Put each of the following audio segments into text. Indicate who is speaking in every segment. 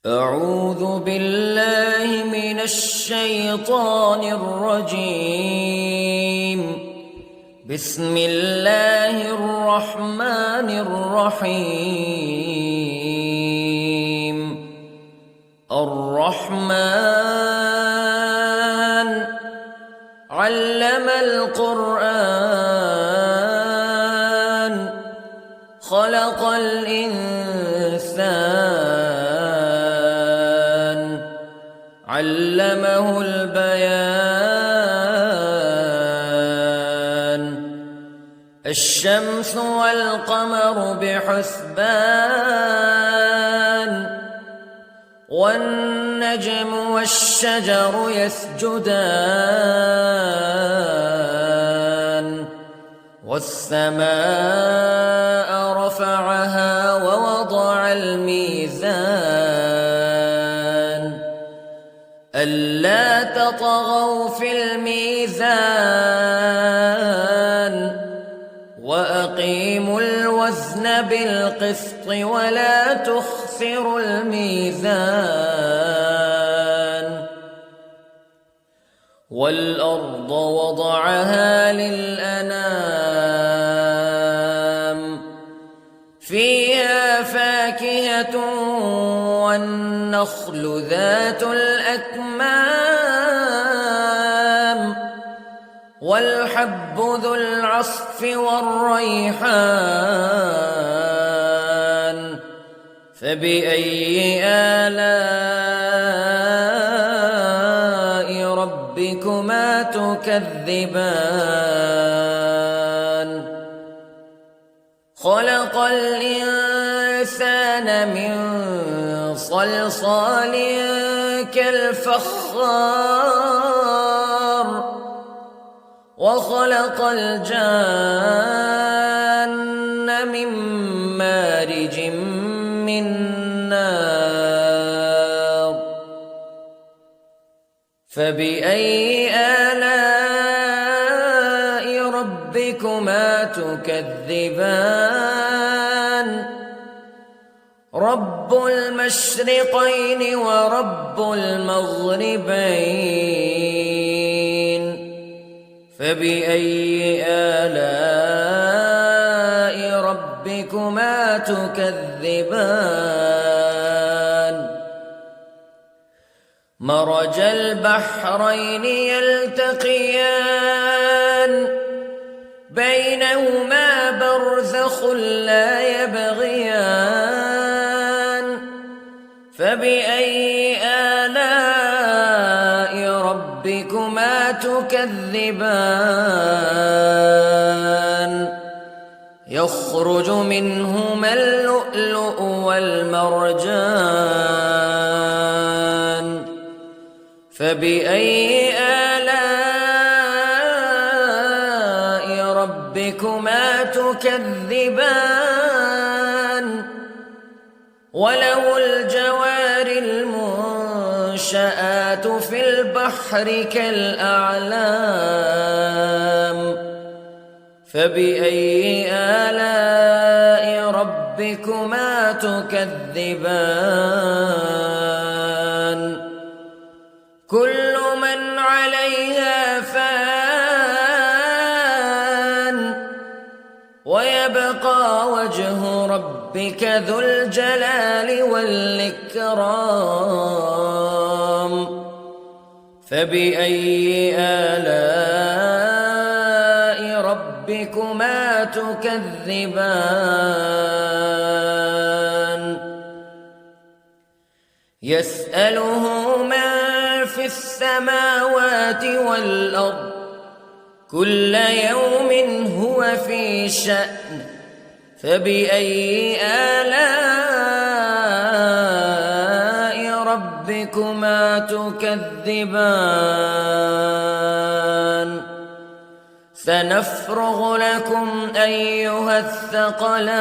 Speaker 1: أعوذ بالله من الشيطان الرجيم. بسم الله الرحمن الرحيم. الرحمن علم القرآن خلق الإنسان علمه البيان. الشمس والقمر بحسبان والنجم والشجر يسجدان والسماء رفعها ووضع الميزان ألا تطغوا في الميزان وأقيموا الوزن بالقسط ولا تخسروا الميزان. والأرض وضعها للأنام فيها فاكهة والنخل ذات الأكمام والحب ذو العصف والريحان فبأي آلاء ربكما تكذبان. خلق الإنسان من صلصال كالفخار وخلق الجان من مارج من نار فبأي آلاء ربكما تكذبان. رب المشرقين ورب المغربين فبأي آلاء ربكما تكذبان. مرج البحرين يلتقيان بينهما برزخ لا يبغيان فبأي آلاء ربكما تكذبان. يخرج منهما اللؤلؤ والمرجان فبأي آلاء ربكما تكذبان. وله الجوار المنشآت في البحر كالأعلام فبأي آلاء ربكما تكذبان. كل من عليها فان ويبقى وجه ربك ذو الجلال والإكرام فبأي آلاء ربكما تكذبان. يسأله من في السماوات والأرض كل يوم هو في شأن فبأي آلاء ربكما تكذبان. سنفرغ لكم أيها الثقلان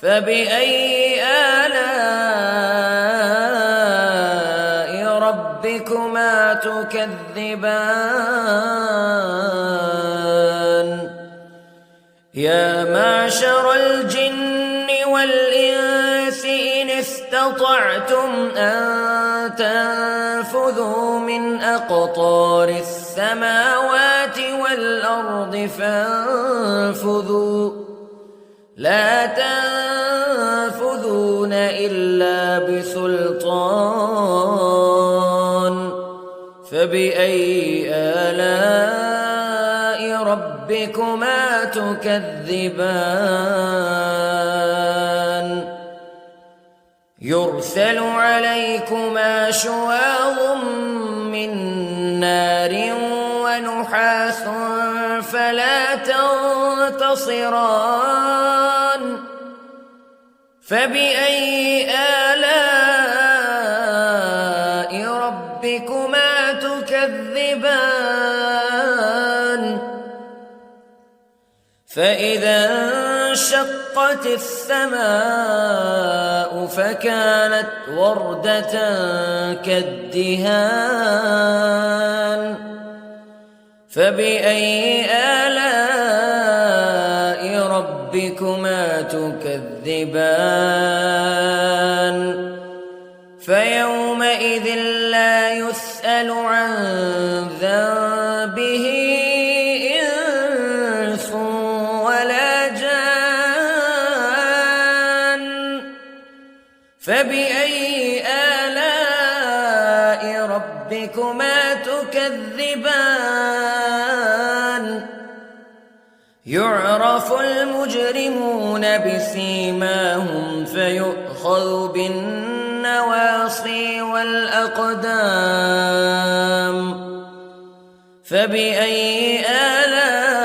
Speaker 1: فبأي آلاء ربكما تكذبان. يا معشر الجن والإنس استطعتم أن تنفذوا من أقطار السماوات والأرض فانفذوا لا تنفذون إلا بسلطان فبأي آلاء ربكما تكذبان يرسل عليكما شواظ من نار ونحاس فلا تنتصران فبأي آلاء ربكما تكذبان فإذا انشقت السماء فكانت وردة كالدهان فبأي آلاء ربكما تكذبان فيومئذ لا يسأل عن ذنبه إنس ولا جان فبأي آلاء ربكما تكذبان يعرف المجرمون بسيماهم فيؤخذ بالنواصي والأقدام فبأي آلاء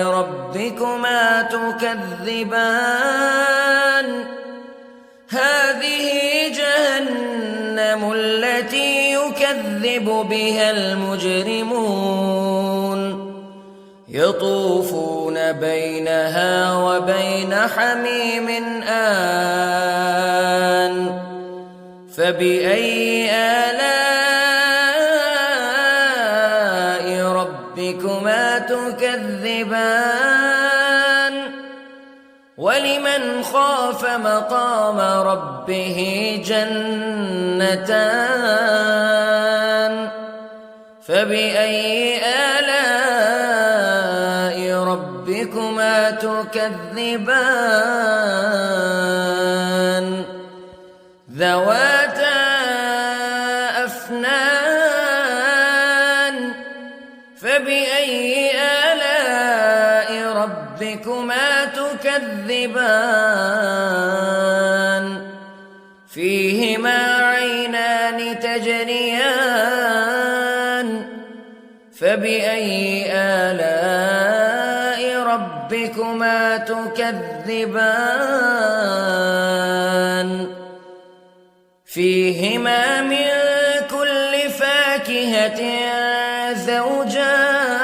Speaker 1: ربكما تكذبان هذه جهنم التي يكذب بها المجرمون يطوفون بينها وبين حميم آن فبأي آلاء ربكما تكذبان ولمن خاف مقام ربه جنتان فبأي آلاء ربكما تكذبان ذواتا أفنان فبأي آلاء ربكما تكذبان فيهما عينان تجريان فبأي آلاء ربكما تكذبان فيهما من كل فاكهة زوجان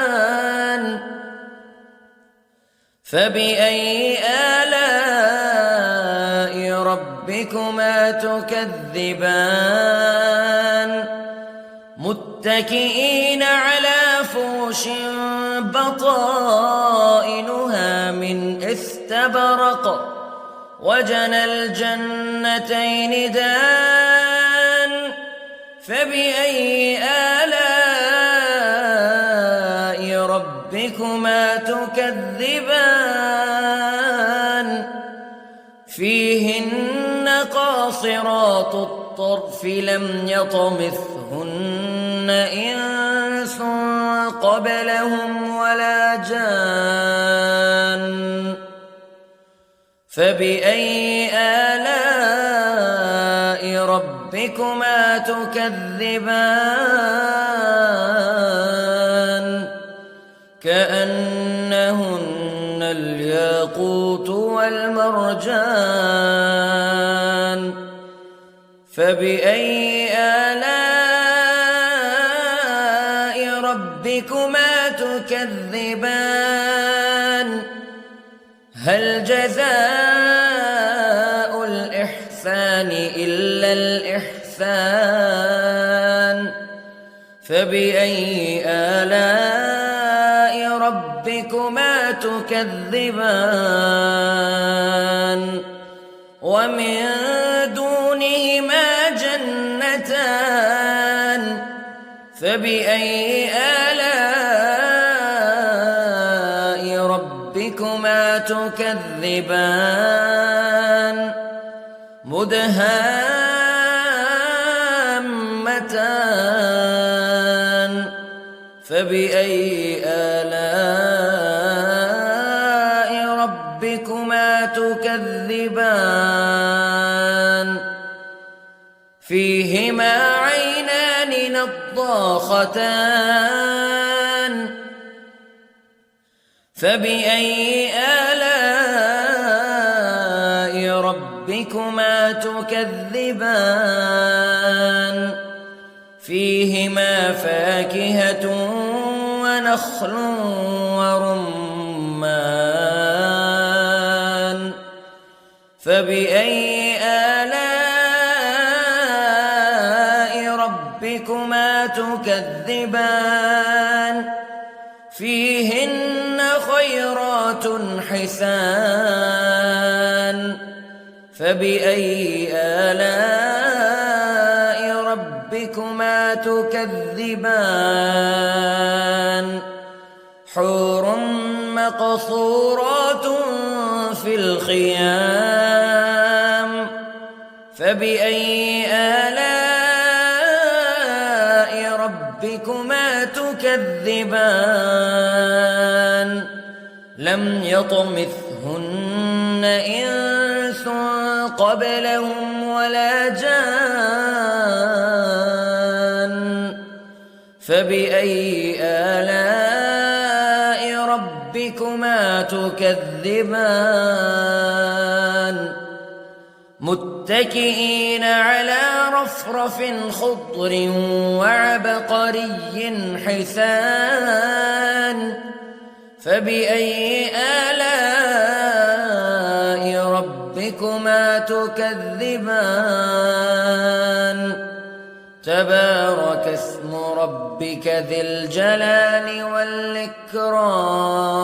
Speaker 1: فبأي آلاء ربكما تكذبان متكئين على فرش بطائنها من استبرق وجنى الجنتين دان فبأي آلاء ربكما تكذبان فيهن قاصرات الطرف لم يطمثهن إنس قبلهم ولا جان فبأي آلاء ربكما تكذبان كأنهن الياقوت والمرجان فبأي آلاء ربكما تكذبان هل جزاء الإحسان إلا الإحسان فبأي آلاء ربكما تكذبان ومن دونهما جنتان فبأي آلاء ربكما تكذبان مدهامتان فبأي آلاء ربكما تكذبان فيهما عينان نضاختان فبأي آلاء ربكما تكذبان فيهما فاكهة ونخل ورمان فبأي آلاء ربكما تكذبان فيهن خيرات حسان فبأي آلاء ربكما تكذبان حور مقصورات في الخيام فبأي آلاء ربكما تكذبان لم يطمثهن إنس قبلهم ولا جان فبأي آلاء ربكما تكذبان متكئين على رفرف خضر وعبقري حسان فبأي آلاء ربكما تكذبان تبارك اسم ربك ذي الجلال والإكرام